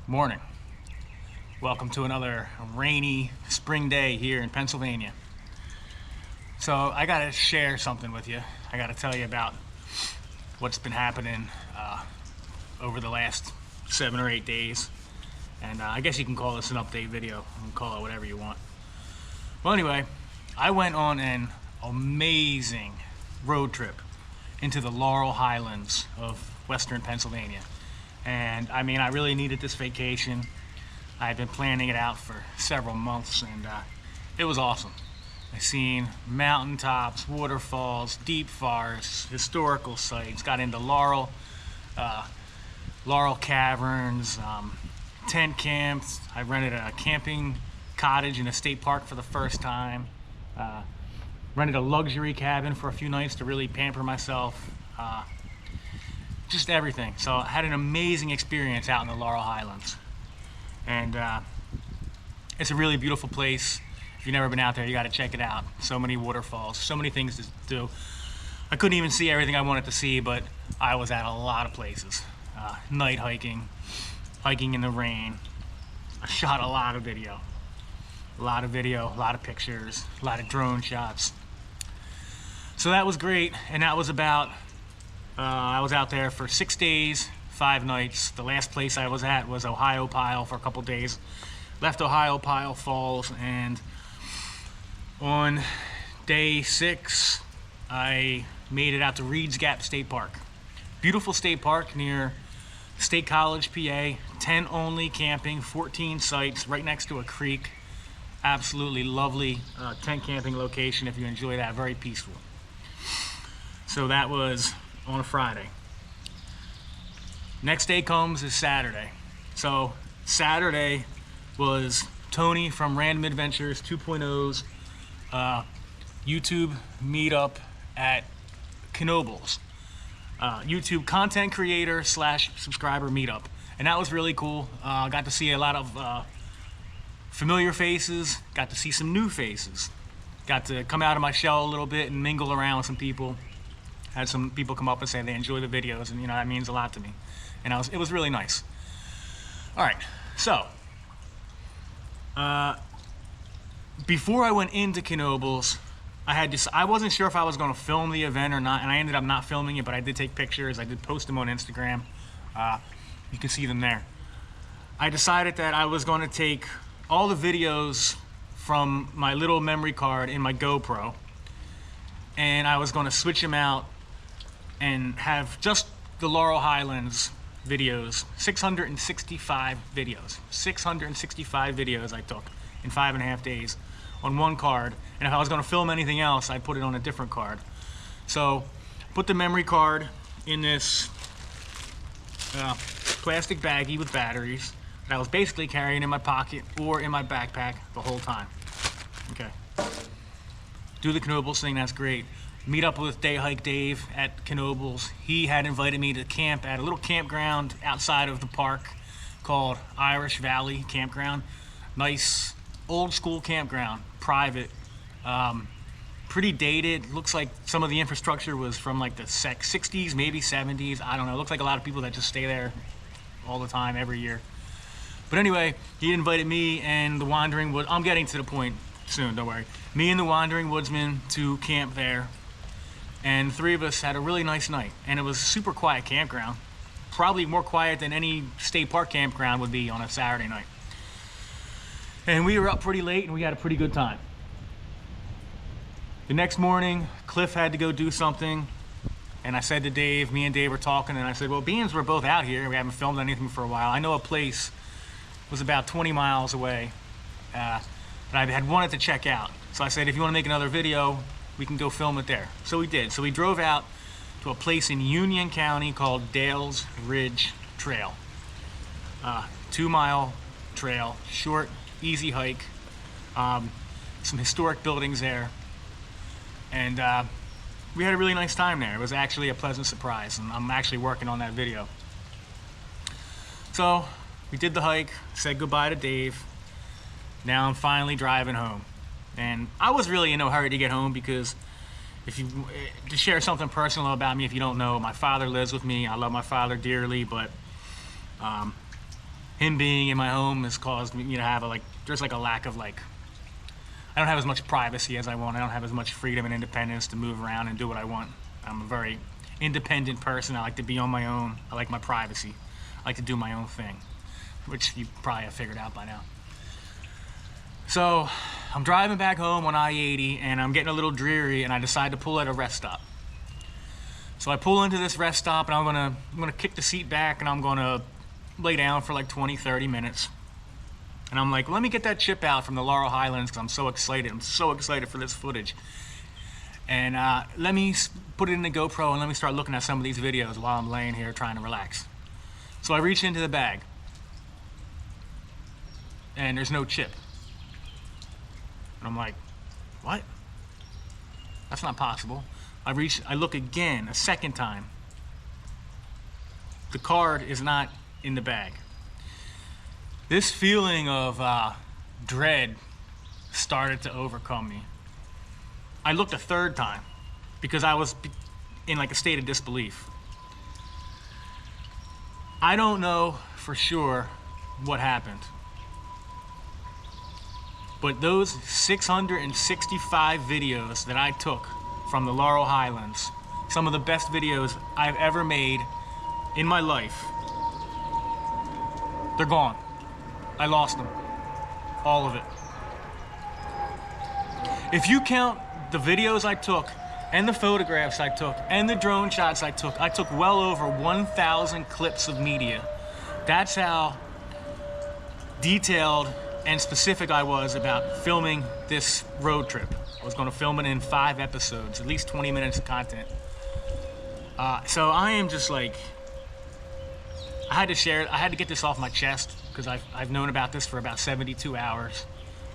Morning. Welcome to another rainy spring day here in Pennsylvania. So I gotta share something with you. I gotta tell you about what's been happening over the last 7 or 8 days. And I guess you can call this an update video. You can call it whatever you want. Well, anyway, I went on an amazing road trip into the Laurel Highlands of Western Pennsylvania. And I mean, I really needed this vacation. I had been planning it out for several months, and it was awesome. I seen mountaintops, waterfalls, deep forests, historical sites, got into Laurel Caverns, tent camps. I rented a camping cottage in a state park for the first time. Rented a luxury cabin for a few nights to really pamper myself. Just everything. So I had an amazing experience out in the Laurel Highlands. And it's a really beautiful place. If you've never been out there, you got to check it out. So many waterfalls, so many things to do. I couldn't even see everything I wanted to see, but I was at a lot of places. Night hiking, hiking in the rain. I shot a lot of video. A lot of pictures, a lot of drone shots. So that was great, and that was about I was out there for 6 days, 5 nights. The last place I was at was Ohiopyle for a couple days. Left Ohiopyle Falls, and on day 6, I made it out to Reed's Gap State Park. Beautiful state park near State College, PA. 10 only camping, 14 sites, right next to a creek. Absolutely lovely tent camping location if you enjoy that. Very peaceful. So that was on a Friday. Next day comes is Saturday. So Saturday was Tony from Random Adventures 2.0's YouTube meetup at Knoebels. YouTube content creator / subscriber meetup. And that was really cool. Got to see a lot of familiar faces, got to see some new faces. Got to come out of my shell a little bit and mingle around with some people. Had some people come up and say they enjoy the videos, and that means a lot to me. And it was really nice. All right, so before I went into Knoebels, I wasn't sure if I was going to film the event or not, and I ended up not filming it, but I did take pictures. I did post them on Instagram. You can see them there. I decided that I was going to take all the videos from my little memory card in my GoPro, and I was going to switch them out and have just the Laurel Highlands videos. 665 videos. 665 videos I took in 5.5 days on one card. And if I was going to film anything else, I'd put it on a different card. So put the memory card in this plastic baggie with batteries that I was basically carrying in my pocket or in my backpack the whole time. Okay. Do the Knoebels thing, that's great. Meet up with Day Hike Dave at Knoebels. He had invited me to camp at a little campground outside of the park called Irish Valley Campground. Nice old school campground, private, pretty dated. Looks like some of the infrastructure was from like the 60s, maybe 70s. I don't know. Looks like a lot of people that just stay there all the time, every year. But anyway, he invited me and the Wandering Wood. I'm getting to the point soon, don't worry. Me and the Wandering Woodsman to camp there. And the 3 of us had a really nice night. And it was a super quiet campground. Probably more quiet than any state park campground would be on a Saturday night. And we were up pretty late and we had a pretty good time. The next morning, Cliff had to go do something. And I said to Dave, me and Dave were talking, and I said, well, being we're both out here, we haven't filmed anything for a while. I know a place was about 20 miles away that I had wanted to check out. So I said, if you want to make another video, we can go film it there. So we did. So we drove out to a place in Union County called Dale's Ridge Trail. 2-mile trail, short, easy hike. Some historic buildings there. And we had a really nice time there. It was actually a pleasant surprise, and I'm actually working on that video. So we did the hike, said goodbye to Dave. Now I'm finally driving home. And I was really in no hurry to get home because to share something personal about me, if you don't know, my father lives with me. I love my father dearly, but Him being in my home has caused me to have there's like a lack of I don't have as much privacy as I want. I don't have as much freedom and independence to move around and do what I want. I'm a very independent person. I like to be on my own. I like my privacy. I like to do my own thing, which you probably have figured out by now. So I'm driving back home on I-80 and I'm getting a little dreary, and I decide to pull at a rest stop. So I pull into this rest stop, and I'm gonna kick the seat back, and I'm gonna lay down for like 20-30 minutes. And I'm like, let me get that chip out from the Laurel Highlands because I'm so excited. I'm so excited for this footage. And let me put it in the GoPro and let me start looking at some of these videos while I'm laying here trying to relax. So I reach into the bag, and there's no chip. And I'm like, what? That's not possible. I look again, a second time. The card is not in the bag. This feeling of dread started to overcome me. I looked a third time because I was in like a state of disbelief. I don't know for sure what happened, but those 665 videos that I took from the Laurel Highlands, some of the best videos I've ever made in my life, they're gone. I lost them. All of it. If you count the videos I took and the photographs I took and the drone shots I took well over 1,000 clips of media. That's how detailed and specific I was about filming this road trip. I was going to film it in 5 episodes, at least 20 minutes of content. So I am just like, I had to get this off my chest because I've known about this for about 72 hours,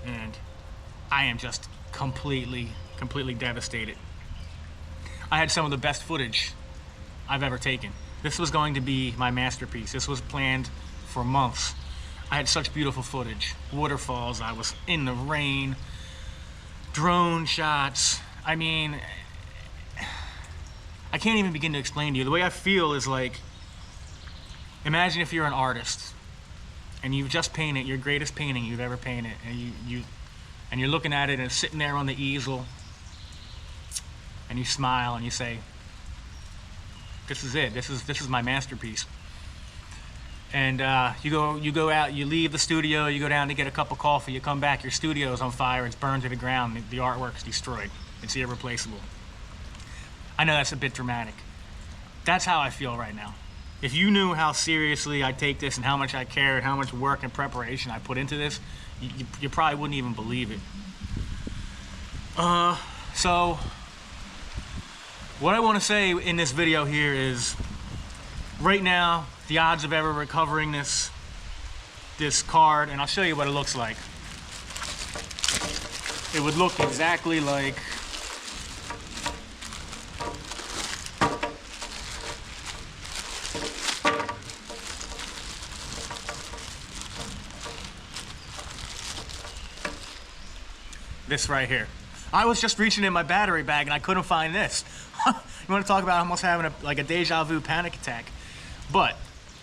and I am just completely devastated. I had some of the best footage I've ever taken. This was going to be my masterpiece. This was planned for months. I had such beautiful footage. Waterfalls, I was in the rain, drone shots. I mean, I can't even begin to explain to you. The way I feel is like, imagine if you're an artist and you've just painted your greatest painting you've ever painted, and you're looking at it and it's sitting there on the easel, and you smile and you say, this is it. This is my masterpiece. And you go out, you leave the studio, you go down to get a cup of coffee, you come back, your studio's on fire, it's burned to the ground, the artwork's destroyed. It's irreplaceable. I know that's a bit dramatic. That's how I feel right now. If you knew how seriously I take this and how much I care and how much work and preparation I put into this, you probably wouldn't even believe it. So what I want to say in this video here is, right now, the odds of ever recovering this card, and I'll show you what it looks like. It would look exactly like this right here. I was just reaching in my battery bag and I couldn't find this. You want to talk about almost having a deja vu panic attack. But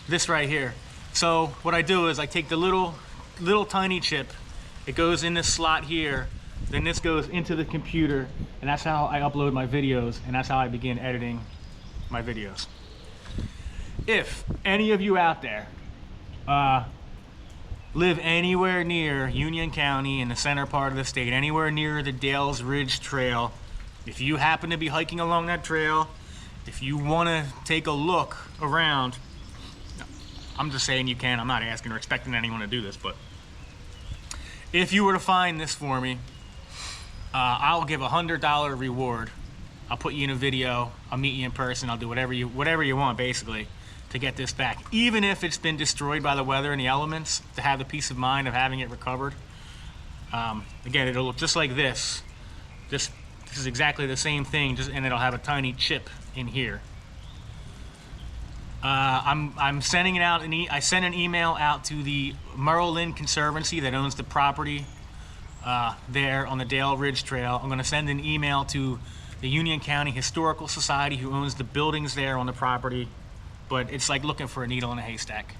this right here. So what I do is I take the little tiny chip, it goes in this slot here, then this goes into the computer, and that's how I upload my videos, and that's how I begin editing my videos. If any of you out there live anywhere near Union County in the center part of the state, anywhere near the Dales Ridge Trail, if you happen to be hiking along that trail, if you want to take a look around, I'm just saying you can. I'm not asking or expecting anyone to do this, but if you were to find this for me, I'll give a $100 reward. I'll put you in a video. I'll meet you in person. I'll do whatever you want, basically, to get this back. Even if it's been destroyed by the weather and the elements, to have the peace of mind of having it recovered. Again, it'll look just like this. This is exactly the same thing, and it'll have a tiny chip in here. I'm sending it out. I sent an email out to the Merrill Lynn Conservancy that owns the property there on the Dale Ridge Trail. I'm going to send an email to the Union County Historical Society who owns the buildings there on the property. But it's like looking for a needle in a haystack.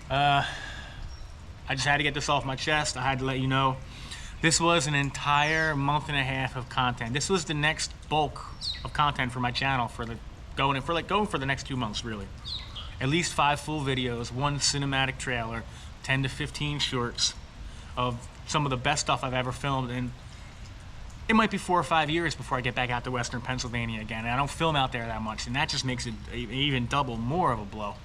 I just had to get this off my chest. I had to let you know. This was an entire month and a half of content. This was the next bulk of content for my channel for going for the next 2 months, really. At least 5 full videos, 1 cinematic trailer, 10 to 15 shorts of some of the best stuff I've ever filmed. And it might be 4 or 5 years before I get back out to Western Pennsylvania again. And I don't film out there that much, and that just makes it even double more of a blow.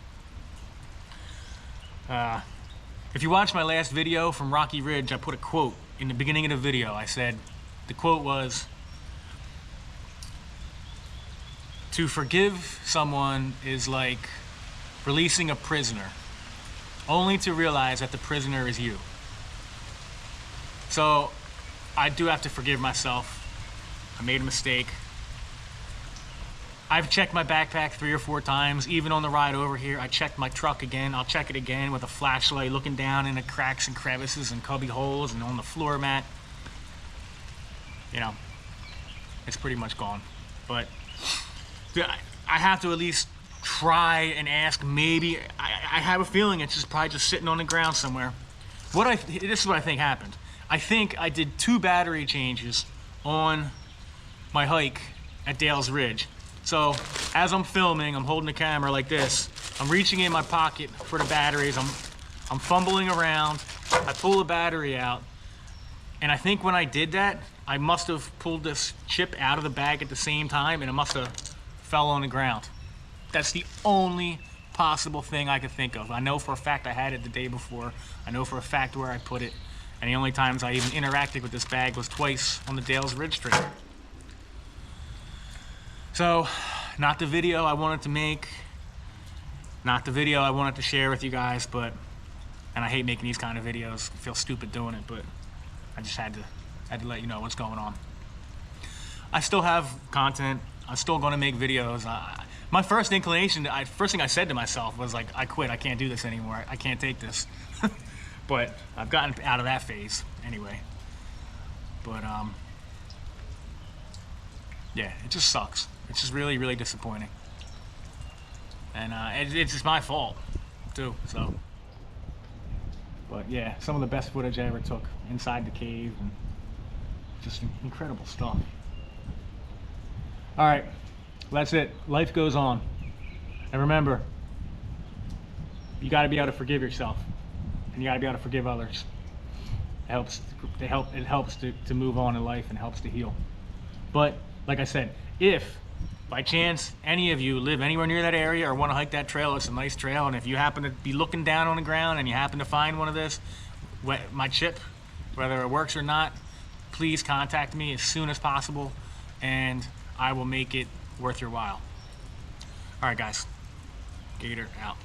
If you watched my last video from Rocky Ridge, I put a quote in the beginning of the video. I said, the quote was, "To forgive someone is like releasing a prisoner, only to realize that the prisoner is you." So I do have to forgive myself. I made a mistake. I've checked my backpack 3 or 4 times. Even on the ride over here, I checked my truck again. I'll check it again with a flashlight, looking down in the cracks and crevices and cubby holes and on the floor mat. You know, it's pretty much gone. But I have to at least try and ask. Maybe I have a feeling it's just probably just sitting on the ground somewhere. This is what I think happened. I think I did 2 battery changes on my hike at Dale's Ridge. So as I'm filming, I'm holding the camera like this. I'm reaching in my pocket for the batteries. I'm fumbling around. I pull the battery out. And I think when I did that, I must have pulled this chip out of the bag at the same time, and it must have fell on the ground. That's the only possible thing I could think of. I know for a fact I had it the day before. I know for a fact where I put it. And the only times I even interacted with this bag was twice on the Dale's Ridge trip. So, not the video I wanted to make, not the video I wanted to share with you guys, but, and I hate making these kind of videos, I feel stupid doing it, but I just had to let you know what's going on. I still have content, I'm still gonna make videos. My first inclination, first thing I said to myself was like, I quit, I can't do this anymore, I can't take this. But I've gotten out of that phase anyway. But yeah, it just sucks. It's just really, really disappointing. And it's just my fault too, so. But yeah, some of the best footage I ever took inside the cave, and just incredible stuff. All right, that's it. Life goes on. And remember, you gotta be able to forgive yourself, and you gotta be able to forgive others. It helps to move on in life and helps to heal. But like I said, if by chance any of you live anywhere near that area or want to hike that trail, it's a nice trail, and if you happen to be looking down on the ground and you happen to find one of this, my chip, whether it works or not, please contact me as soon as possible, and I will make it worth your while. All right, guys. Gator out.